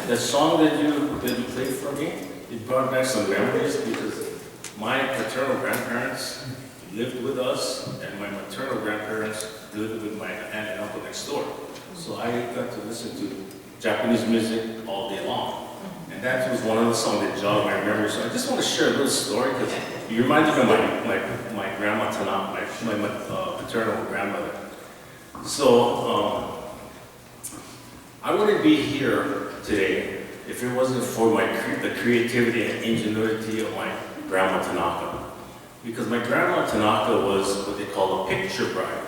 the song that you played for me, it brought back some memories because my paternal grandparents lived with us, and my maternal grandparents lived with my aunt and uncle next door. So I got to listen to Japanese music all day long. And that was one of the songs that jogged my memory. So I just want to share a little story because you reminded me of my grandma Tanaka, my paternal grandmother. So I wouldn't be here today if it wasn't for the creativity and ingenuity of my grandma Tanaka. Because my grandma Tanaka was what they call a picture bride.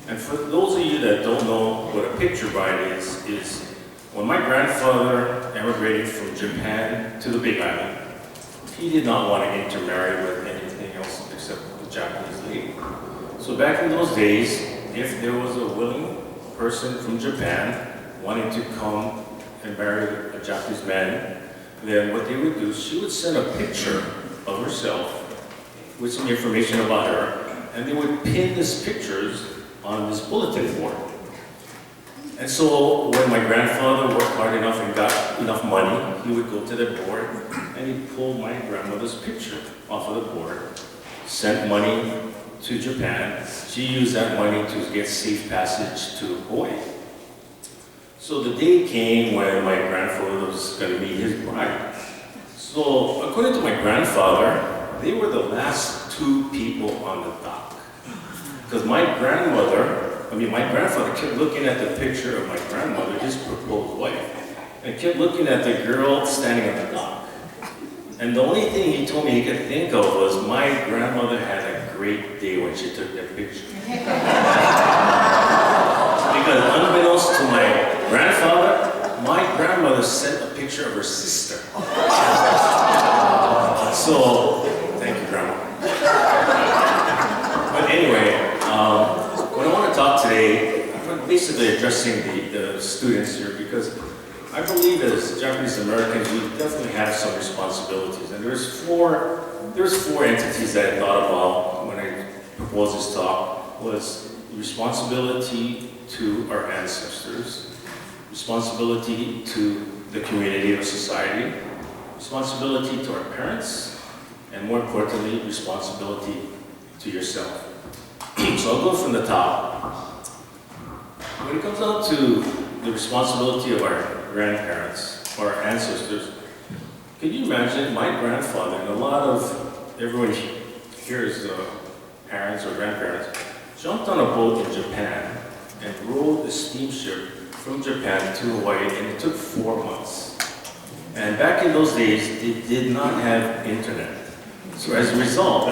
And for those of you that don't know what a picture bride is when my grandfather emigrated from Japan to the Big Island, he did not want to intermarry with anything else except the Japanese lady. So back in those days, if there was a willing person from Japan wanting to come and marry a Japanese man, then what they would do, she would send a picture of herself with some information about her, and they would pin these pictures on this bulletin board. And so when my grandfather worked hard enough and got enough money, he would go to the board and he pulled my grandmother's picture off of the board, sent money to Japan. She used that money to get safe passage to Hawaii. So the day came when my grandfather was going to meet his bride. So according to my grandfather, they were the last two people on the dock. Because my grandfather kept looking at the picture of my grandmother, his proposed wife, and kept looking at the girl standing on the dock. And the only thing he told me he could think of was my grandmother had a great day when she took that picture. Because unbeknownst to my grandfather, my grandmother sent a picture of her sister. So, thank you, Grandma. But anyway, what I want to talk today, I'm basically addressing the students here because I believe as Japanese Americans, we definitely have some responsibilities. And there's four entities that I thought about when I proposed this talk. Was responsibility to our ancestors, responsibility to the community or society, responsibility to our parents, and more importantly, responsibility to yourself. So I'll go from the top. When it comes down to the responsibility of our grandparents or our ancestors, can you imagine my grandfather and a lot of everyone here's parents or grandparents jumped on a boat in Japan and rode the steamship from Japan to Hawaii, and it took 4 months. And back in those days, they did not have internet. So as a result,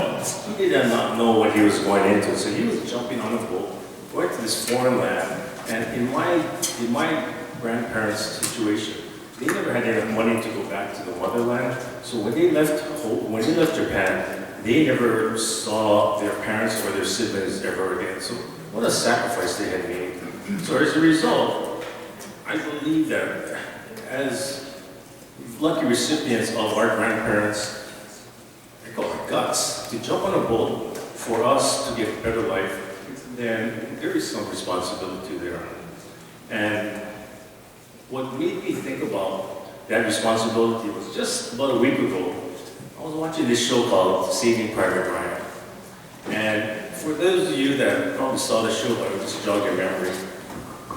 he did not know what he was going into. So he was jumping on a boat, going to this foreign land. And in my grandparents' situation, they never had enough money to go back to the motherland. So when they left Japan, they never saw their parents or their siblings ever again. So what a sacrifice they had made. So as a result, I believe that as lucky recipients of our grandparents, I call it guts, to jump on a boat for us to get a better life, then there is some responsibility there. And what made me think about that responsibility was just about a week ago, I was watching this show called Saving Private Ryan. And for those of you that probably saw the show, but I'll just jog your memory,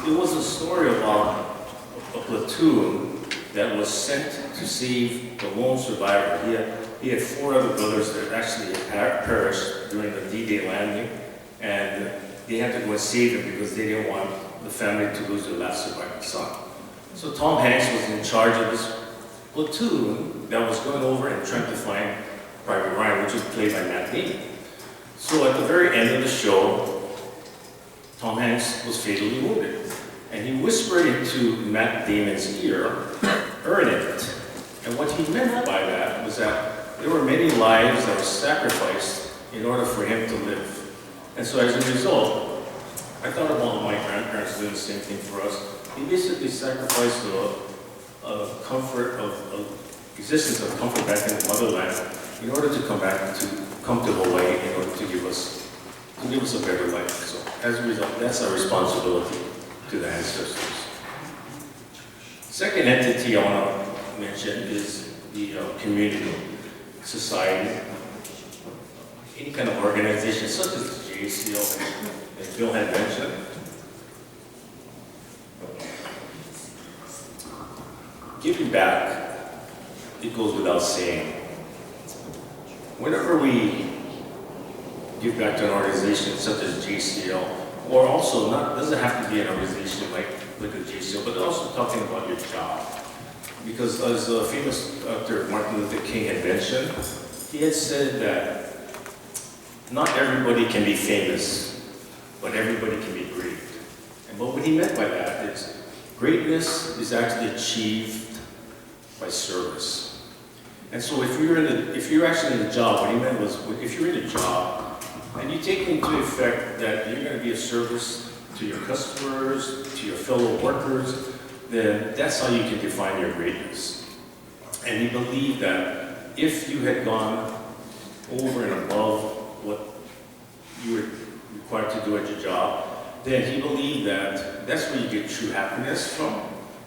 it was a story about a platoon that was sent to save the lone survivor. He had 4 other brothers that actually had perished during the D-Day landing, and they had to go and save them because they didn't want the family to lose their last surviving son. So Tom Hanks was in charge of this platoon that was going over and trying to find Private Ryan, which was played by Matt Damon. So at the very end of the show, Tom Hanks was fatally wounded. And he whispered into Matt Damon's ear, "Earn it." And what he meant by that was that there were many lives that were sacrificed in order for him to live. And so as a result, I thought about my grandparents doing the same thing for us. He basically sacrificed a comfort of existence of comfort back in the motherland in order to come to Hawaii in order to give us a better life. So as a result, that's our responsibility to the ancestors. Second entity I want to mention is the community, society, any kind of organization such as the JACL, as Bill had mentioned. Giving back, it goes without saying. Whenever we give back to an organization such as JCL, or also doesn't have to be an organization like a JCL, but also talking about your job. Because as the famous Dr. Martin Luther King had mentioned, he had said that not everybody can be famous, but everybody can be great. And what he meant by that is greatness is actually achieved by service. And so if you're actually in a job, what he meant was, if you're in a job and you take into effect that you're going to be of service to your customers, to your fellow workers, then that's how you can define your greatness. And he believed that if you had gone over and above what you were required to do at your job, then he believed that that's where you get true happiness from,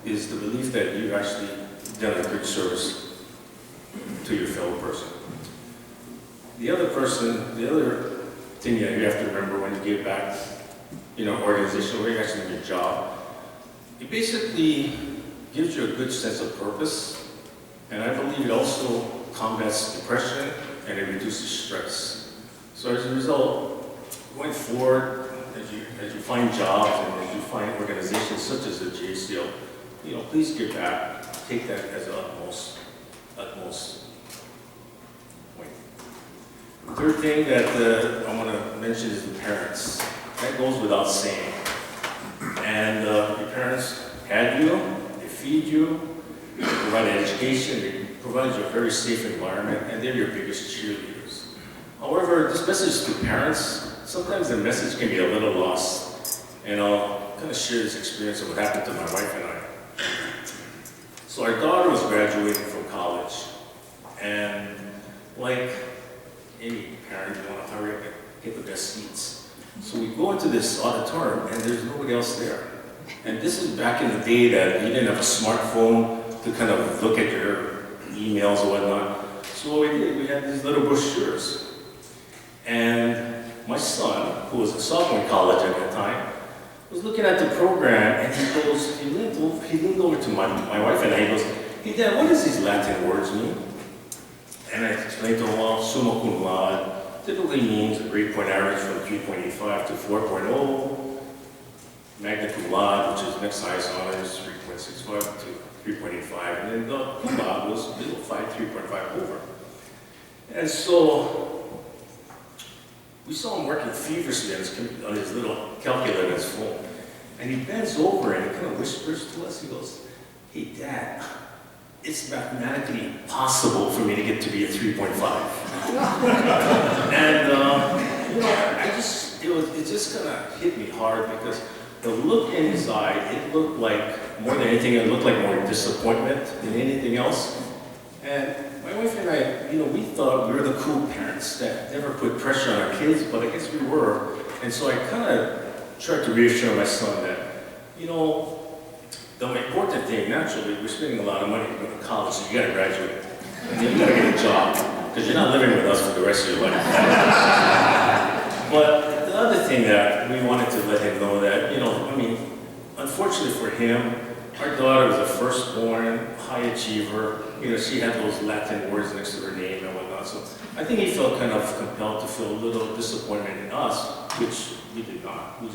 is the belief that you've actually done a good service to your fellow person. The other thing that you have to remember when you give back, organization, or you're actually in your job, it basically gives you a good sense of purpose, and I believe it also combats depression and it reduces stress. So as a result, going forward, as you find jobs and as you find organizations such as the JCL, please give back. Take that as an utmost point. The third thing that I want to mention is the parents. That goes without saying. And your parents had you, they feed you, they provide education, they provide you a very safe environment, and they're your biggest cheerleaders. However, this message to parents, sometimes the message can be a little lost. And I'll kind of share this experience of what happened to my wife and I. So our daughter was graduating from college, and like any parent, you want to hurry up and get the best seats. So we go into this auditorium, and there's nobody else there. And this is back in the day that you didn't have a smartphone to kind of look at your emails or whatnot. So what we did, we had these little brochures. And my son, who was a sophomore in college at that time, was looking at the program, and he leaned over to my wife and I, he goes, "Hey Dad, what does these Latin words mean?" And I explained to him, well, summa cum laude typically means a grade point average from 3.85 to 4.0, magna cum laude, which is next highest honor, is 3.65 to 3.85, and then the cum laude was 3.5 over. And so we saw him working feverishly on his little calculator on his phone. And he bends over and he kind of whispers to us, he goes, "Hey Dad, it's mathematically impossible for me to get to be a 3.5. And it just kind of hit me hard, because the look in his eye, it looked like, more than anything, it looked like more disappointment than anything else. And my wife and I, we thought we were the cool parents that never put pressure on our kids, but I guess we were. And so I kind of tried to reassure my son that, the important thing, naturally, we're spending a lot of money to go to college, so you gotta graduate. And then you gotta get a job, because you're not living with us for the rest of your life. But the other thing that we wanted to let him know that, unfortunately for him, our daughter was a firstborn, high achiever. She had those Latin words next to her name and whatnot. So I think he felt kind of compelled to feel a little disappointment in us, which we did not. We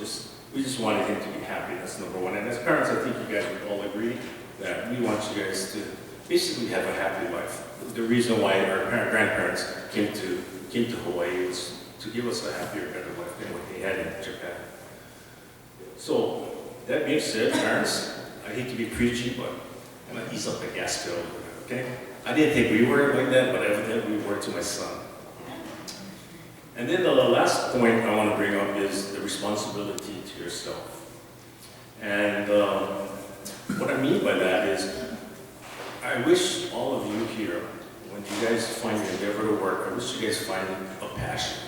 just wanted him to be happy. That's number one. And as parents, I think you guys would all agree that we want you guys to basically have a happy life. The reason why our grandparents came to Hawaii was to give us a happier, better life than what they had in Japan. So that being said, parents, I hate to be preachy, but I'm gonna ease up the gas pedal, okay? I didn't think we were like that, but evidently we were to my son. And then the last point I want to bring up is the responsibility to yourself. And what I mean by that is, I wish all of you here, when you guys find your endeavor to work, I wish you guys find a passion.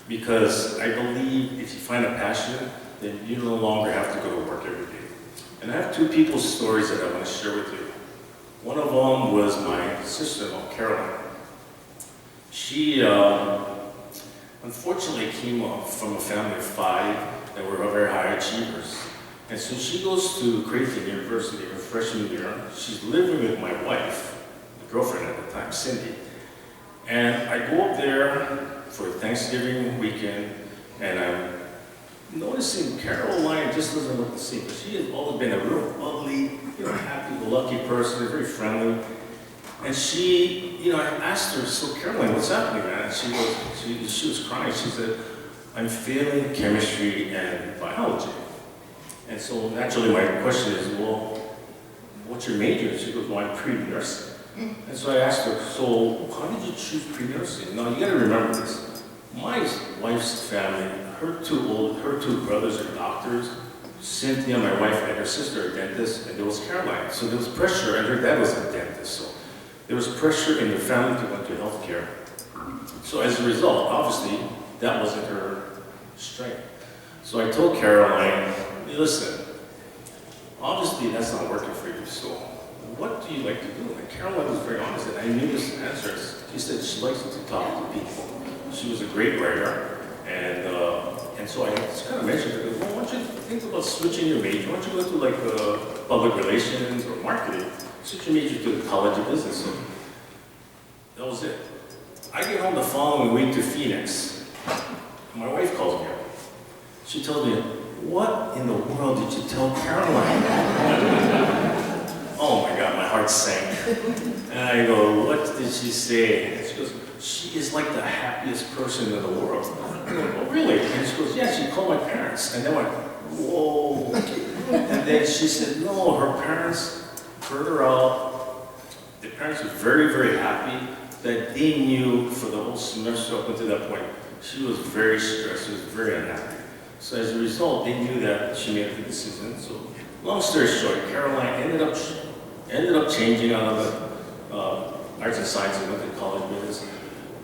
Because I believe if you find a passion, then you no longer have to go to work every day. And I have two people's stories that I want to share with you. One of them was my sister-in-law, Caroline. She unfortunately came from a family of 5 that were very high achievers. And so she goes to Creighton University her freshman year. She's living with my wife, my girlfriend at the time, Cindy. And I go up there for Thanksgiving weekend, and I'm noticing Caroline just doesn't look the same. But she has always been a real bubbly, happy-go-lucky person, very friendly. And she, I asked her, so Caroline, what's happening, man? And she was crying. She said, I'm failing chemistry and biology. And so naturally my question is, well, what's your major? She goes, well, I'm pre-nursing. And so I asked her, so how did you choose pre-nursing? Now you gotta remember this. My wife's family, her two brothers are doctors. Cynthia, my wife, and her sister are dentists, and there was Caroline. So there was pressure, and her dad was a dentist. So there was pressure in the family to go into healthcare. So as a result, obviously, that wasn't her strength. So I told Caroline, hey, listen, obviously that's not working for you, so what do you like to do? And Caroline was very honest, and I knew this answer. She said she likes to talk to people. She was a great writer, and so I just kind of mentioned to her, well, why don't you think about switching your major? Why don't you go into like public relations or marketing? Switch your major to the College of Business. So that was it. I get home the following week to Phoenix. My wife calls me up. She tells me, what in the world did you tell Caroline? Oh my God, my heart sank. And I go, what did she say? And she goes, she is like the happiest person in the world. I go, oh really? And she goes, yeah, she called my parents. And they went, whoa. And then she said, no, her parents heard her out. The parents were very, very happy that they knew for the whole semester up until that point, she was very stressed, she was very unhappy. So as a result, they knew that she made a good decision. So long story short, Caroline ended up changing out of the arts and sciences and went to college of business,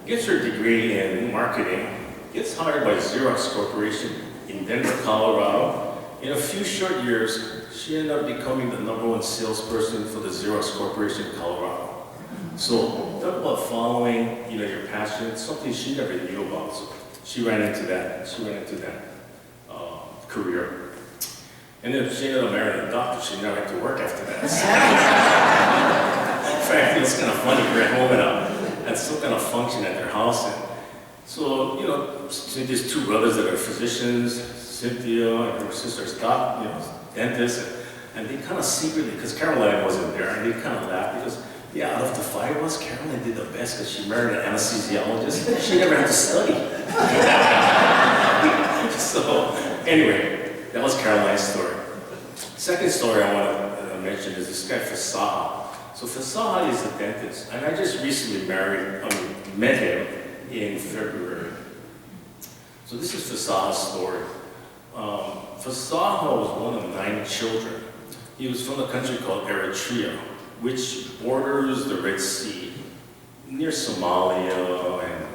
gets her degree in marketing, gets hired by Xerox Corporation in Denver, Colorado. In a few short years, she ended up becoming the #1 salesperson for the Xerox Corporation in Colorado. So talk about following, your passion, something she never knew about. So she ran into that. Career. And then she ended up marrying a doctor. She never had to work after that. In fact, it was kind of funny. We were at home at some kind of function at their house. And so, Cynthia's 2 brothers that are physicians, Cynthia and her sister's dentists, and they kind of secretly, because Caroline wasn't there, and they kind of laughed because, yeah, out of the 5 of us, Caroline did the best because she married an anesthesiologist. She never had to study. So, anyway, that was Caroline's story. Second story I want to mention is this guy, Fasaha. So Fasaha is a dentist, and I just recently met him in February. So this is Fasaha's story. Fasaha was one of 9 children. He was from a country called Eritrea, which borders the Red Sea, near Somalia and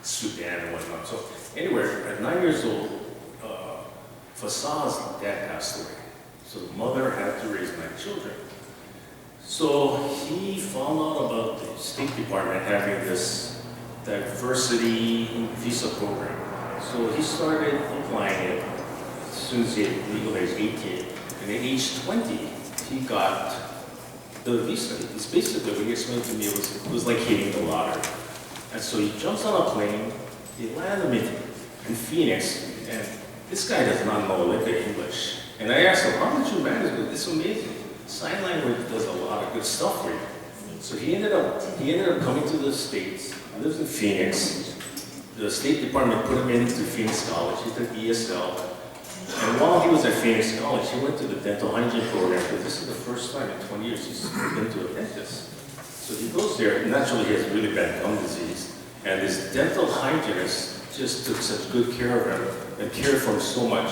Sudan and whatnot. So anyway, at 9 years old, Fasaha's dad passed away. So the mother had to raise 9 children. So he found out about the State Department having this diversity visa program. So he started applying it as soon as he had legal age 18. And at age 20, he got the visa. It's basically, what he explained to me, it was like hitting the lottery. And so he jumps on a plane, he landed in Phoenix, and this guy does not know a lick of English. And I asked him, how did you manage it? It's amazing. Sign language does a lot of good stuff for you. So he ended up coming to the States. He lives in Phoenix. The State Department put him into Phoenix College. He took ESL. And while he was at Phoenix College, he went to the dental hygiene program, because this is the first time in 20 years he's been to a dentist. So he goes there, and naturally he has really bad gum disease. And this dental hygienist just took such good care of him and cared for him so much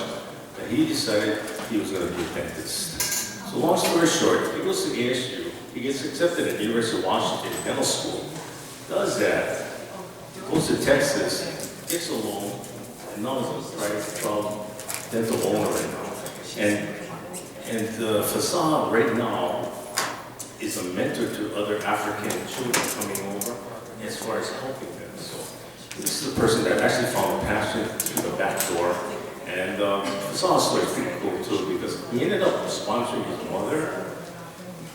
that he decided he was going to be a dentist. So long story short, he goes to ASU, he gets accepted at the University of Washington Dental School, does that, goes to Texas, gets a loan, and now he's a private dental owner right now. And And the facade right now is a mentor to other African children coming over as far as helping them. So this is a person that actually found a passion through the back door. And facade story is pretty cool too, because he ended up sponsoring his mother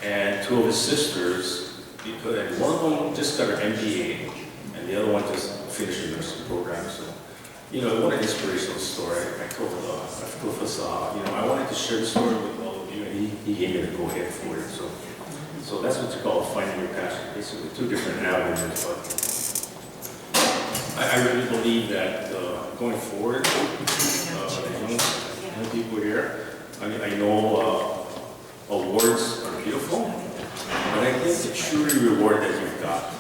and two of his sisters, because one of them just got her MBA and the other one just finished a nursing program. So, you know, what an inspirational story. I told Facade, you know, I wanted to share the story with all of you, and he gave me the go-ahead for it. So that's what you call finding your passion, basically two different avenues. But I really believe that going forward, the young people here, I know awards are beautiful, but I think the truly reward that you've got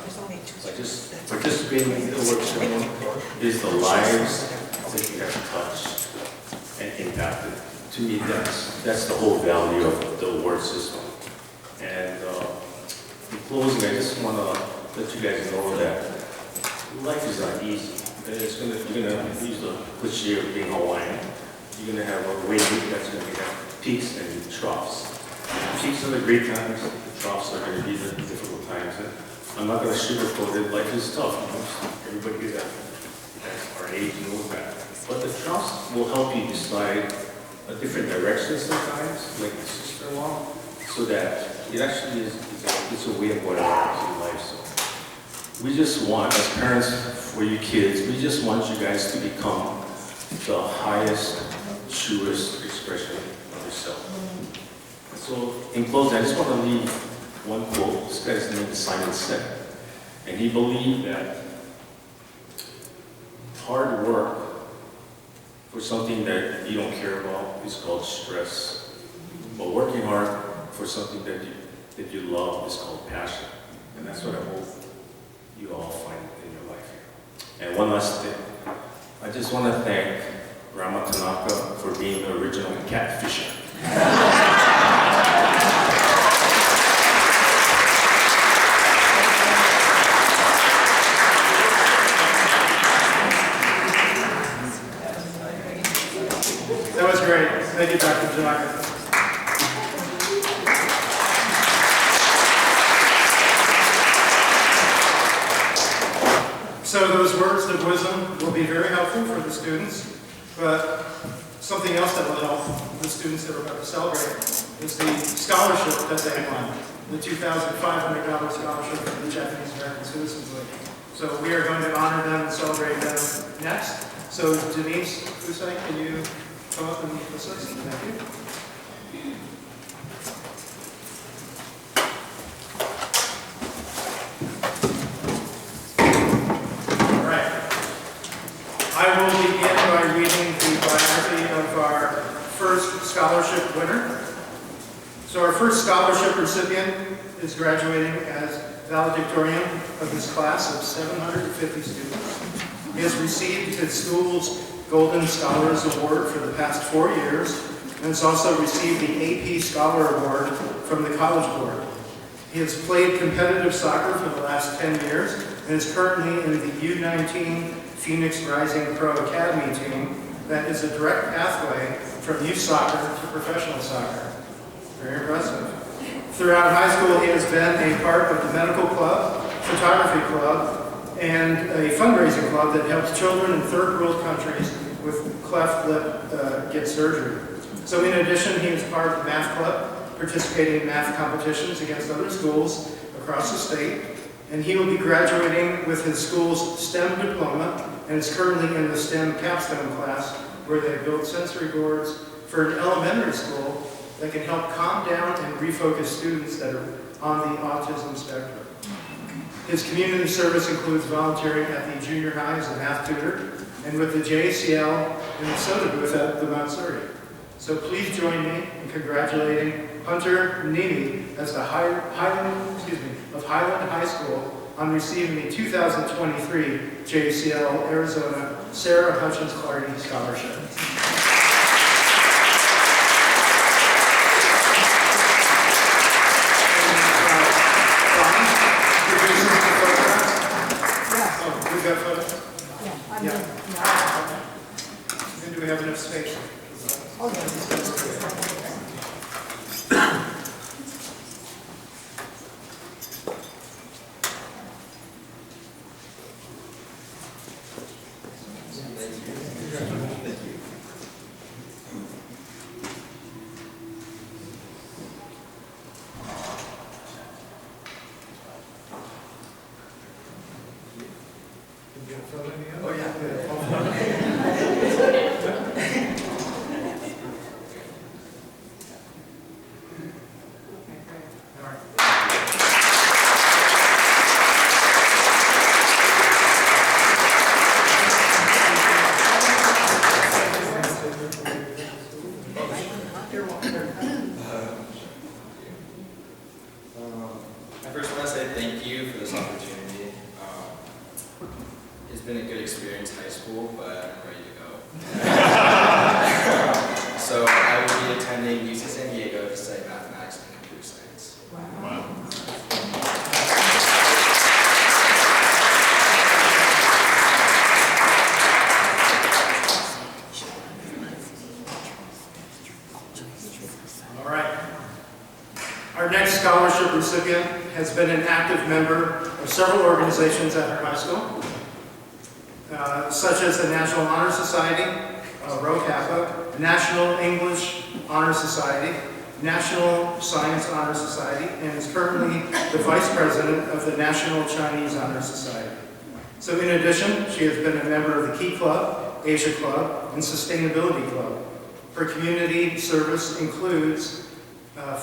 by just participating in the award ceremony is the lives that you have touched and impacted. To me, that's the whole value of the award system. And in closing, I just want to let you guys know that life is not easy. You're gonna use the cliche of being Hawaiian. You're gonna have a wave that's gonna have peaks and troughs. The peaks are the great times. The troughs are gonna be the difficult times. And I'm not gonna sugarcoat it. Life is tough. You know? Everybody that our age knows that. But the troughs will help you decide a different direction sometimes, like the sister-in-law, so that it actually is it's a way of what happens in life. So we just want, as parents for you kids, we just want you guys to become the highest, truest expression of yourself. So in closing, I just want to leave one quote. This guy's name is Simon Sinek, and he believed that hard work for something that you don't care about is called stress, but working hard for something that you love is called passion. And that's what I hope you all find in your life here. And one last thing, I just want to thank Rama Tanaka for being the original catfisher. That was great. Thank you, Dr. Tanaka. So those words of wisdom will be very helpful for the students, but something else that will help the students that are about to celebrate is the scholarship that they won, the $2,500 scholarship from the Japanese American Citizens League. So we are going to honor them and celebrate them next. So Denise Fusai, can you come up and assist? Thank you. I will begin by reading the biography of our first scholarship winner. So our first scholarship recipient is graduating as valedictorian of his class of 750 students. He has received his school's Golden Scholars Award for the past 4 years, and has also received the AP Scholar Award from the College Board. He has played competitive soccer for the last 10 years, and is currently in the U19 Phoenix Rising Pro Academy team that is a direct pathway from youth soccer to professional soccer. Very impressive. Throughout high school, he has been a part of the medical club, photography club, and a fundraising club that helps children in third world countries with cleft lip get surgery. So in addition, he is part of the math club, participating in math competitions against other schools across the state. And he will be graduating with his school's STEM diploma, and is currently in the STEM capstone class, where they build sensory boards for an elementary school that can help calm down and refocus students that are on the autism spectrum. His community service includes volunteering at the junior high as a math tutor, and with the JACL in the soda booth at the Mount Surrey. So please join me in congratulating Hunter Nimi as the of Highland High School on receiving the 2023 JACL Arizona Sarah Hutchins Clardy Scholarship. Oh, we've got photos? Yeah. And do we have enough space? fill in the end? Oh, yeah. All right. I first want to say thank you for this opportunity. It's been a good experience high school, but I'm ready to go. So I will be attending UC San Diego to study mathematics and computer science. All right. Our next scholarship recipient has been an active member of several organizations at her high school, such as the National Honor Society, Rho Kappa, National English Honor Society, National Science Honor Society, and is currently the Vice President of the National Chinese Honor Society. So in addition, she has been a member of the Key Club, Asia Club, and Sustainability Club. Her community service includes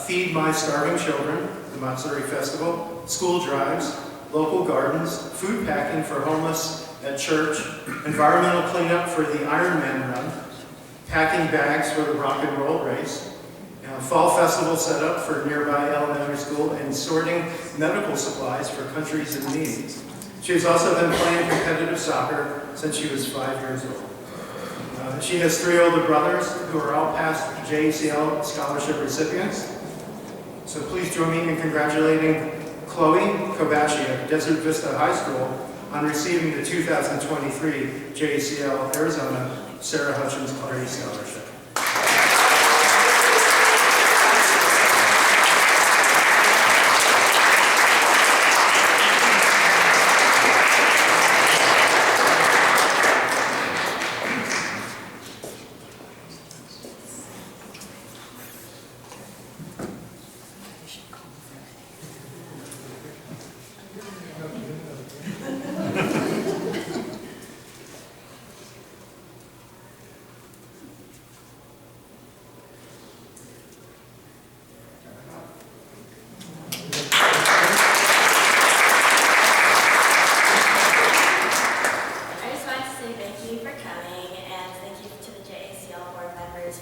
Feed My Starving Children, the Matsuri Festival, school drives, local gardens, food packing for homeless at church, environmental cleanup for the Ironman run, packing bags for the rock and roll race, fall festival setup for nearby elementary school, and sorting medical supplies for countries in need. She has also been playing competitive soccer since she was 5 years old. She has 3 older brothers who are all past JACL scholarship recipients. So please join me in congratulating Chloe Kobashi of Desert Vista High School on receiving the 2023 JACL Arizona Sarah Hutchins Clarity Scholarship.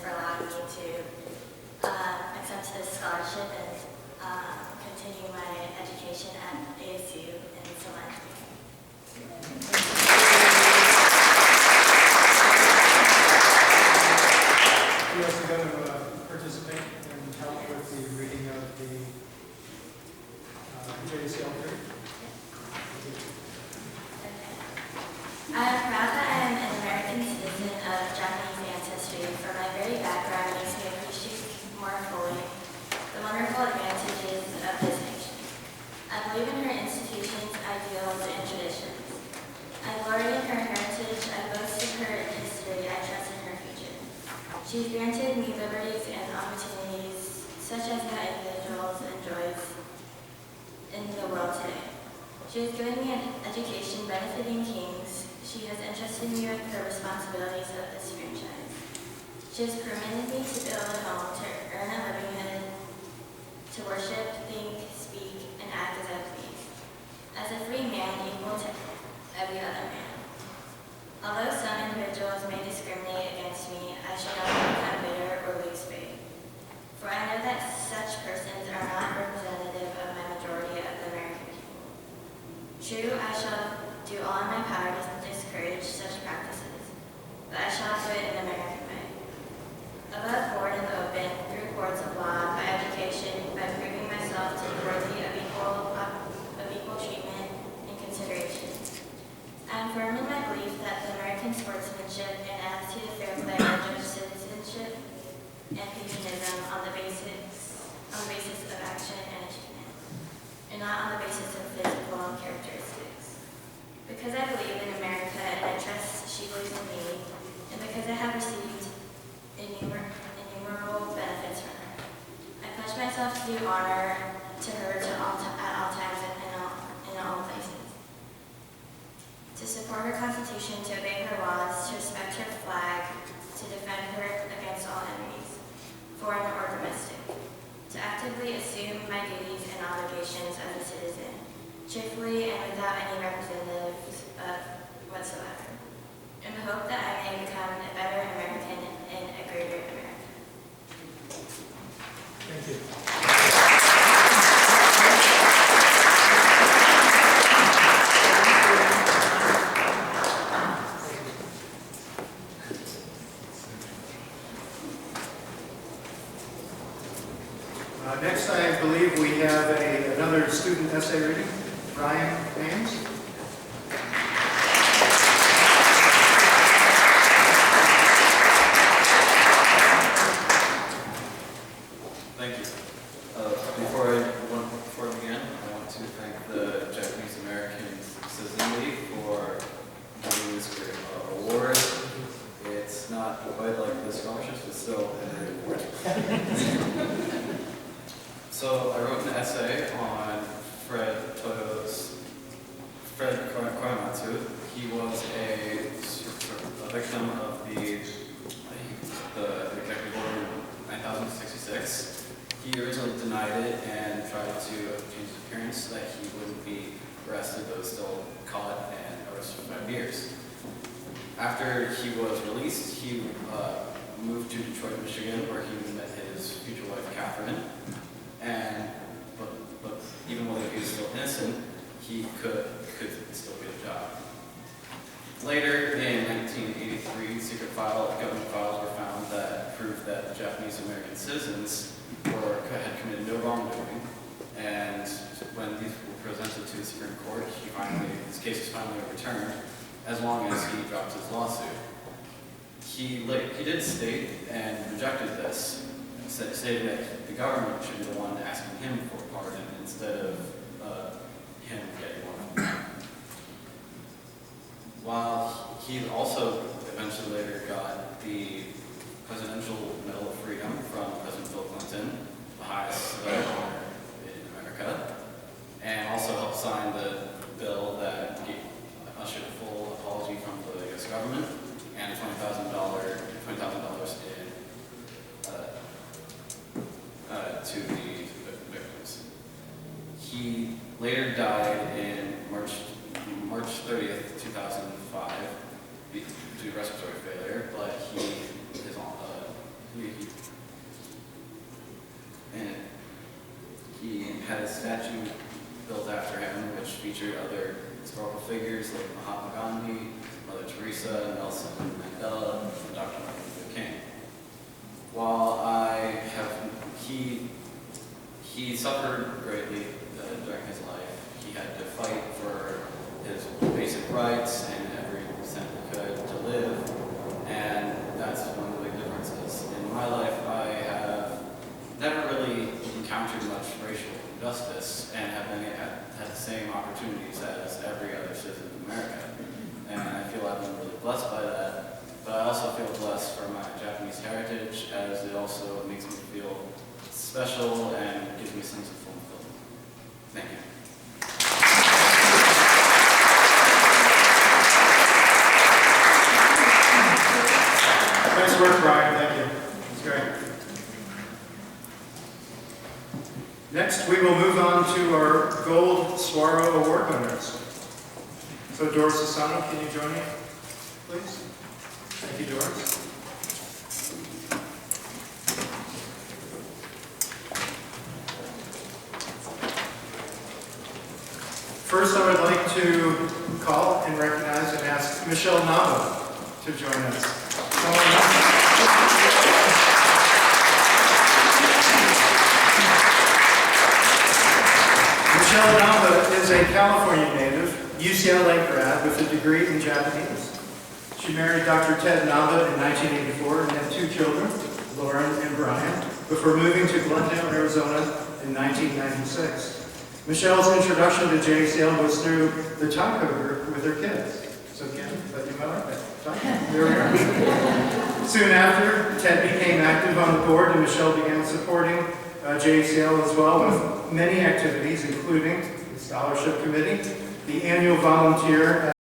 for allowing me to accept this scholarship and continue my education at ASU in Celeste. You're also going to participate and help with the reading of the JACL 3. I am proud that I am an American citizen of Japanese ancestry, for my very background makes me appreciate more fully the wonderful advantages of this nation. I believe in her institutions, ideals, and traditions. I glory in her heritage, I boast of her history, I trust in her future. She's granted me liberties and opportunities such as no individuals enjoys in the world today. She has given me an education benefiting kings. She has entrusted me with the responsibilities of this franchise. She has permitted me to build a home, to earn a livelihood, to worship, think, speak, and act as I please, as a free man equal to every other man. Although some individuals may discriminate against me, I shall not become bitter or lose faith. For I know that such persons are not representative of my majority of the American people. True, I shall do all in my power to discourage such practices, but I shall do it in the American way. Above board and open, through courts of law, by education, by proving myself to be worthy of equal treatment and consideration. I am firm in my belief that the American sportsmanship and attitude of fair play are just citizenship and patriotism on the basis of action and achievement, and not on the basis of physical characteristics. Because I believe in America and I trust she believes in me, and because I have received innumerable benefits from her, I pledge myself to do honor to her at all times and in all places. To support her cheerfully and without any representatives whatsoever, in the hope that I may become a better American and a greater American. Thank you. Next, I believe we have another student essay reading. Ryan Ames. Thank you. Before I begin, I want to thank the Japanese American Citizen League for giving this great award. It's not quite like the scholarships, but still a great award. So I wrote an essay on Fred Korematsu. He was a victim of the executive order 9066. He originally denied it and tried to change his appearance so that he wouldn't be arrested, but was still caught and arrested for 5 years. After he was released, he moved to Detroit, Michigan, where he met his future wife, Catherine. But even though he was still innocent, he could still get a job. Later, in 1983, secret government files were found that proved that Japanese American citizens had committed no wrongdoing. And when these were presented to the Supreme Court, his case was finally overturned, as long as he dropped his lawsuit. He did state and rejected this, stating that the government should be the one asking him for a pardon instead of him getting one. While he also eventually later got the Presidential Medal of Freedom from President Bill Clinton, the highest honor in America, and also helped sign the bill that ushered a full apology from the U.S. government and $20,000 to the victims. He later died in March 30th, 2005, due to respiratory failure, but he had a statue built after him, which featured other historical figures like Mahatma Gandhi, Mother Teresa, Nelson Mandela, and Dr. Martin Luther King. While he suffered greatly during his life. He had to fight for his basic rights and every cent he could to live, and that's one of the big differences. In my life, I have never really encountered much racial injustice and have had the same opportunities as every other citizen in America. And I feel I've been really blessed by that, but I also feel blessed for my Japanese heritage, as it also makes me feel special and gives me a sense of fulfillment. Thank you. Nice work, Brian. Thank you. That's great. Next, we will move on to our Gold Swaro Award winners. So, Doris Asano, can you join me, please? Thank you, Doris. First, I would like to call and recognize and ask Michelle Nava to join us. Michelle Nava is a California native, UCLA grad with a degree in Japanese. She married Dr. Ted Nava in 1984 and had 2 children, Lauren and Brian, before moving to Glendale, Arizona in 1996. Michelle's introduction to JACL was through the taco group with her kids. So Kim, but you might like that. Taco. There we are. Soon after, Ted became active on the board and Michelle began supporting JACL as well with many activities, including the scholarship committee, the annual volunteer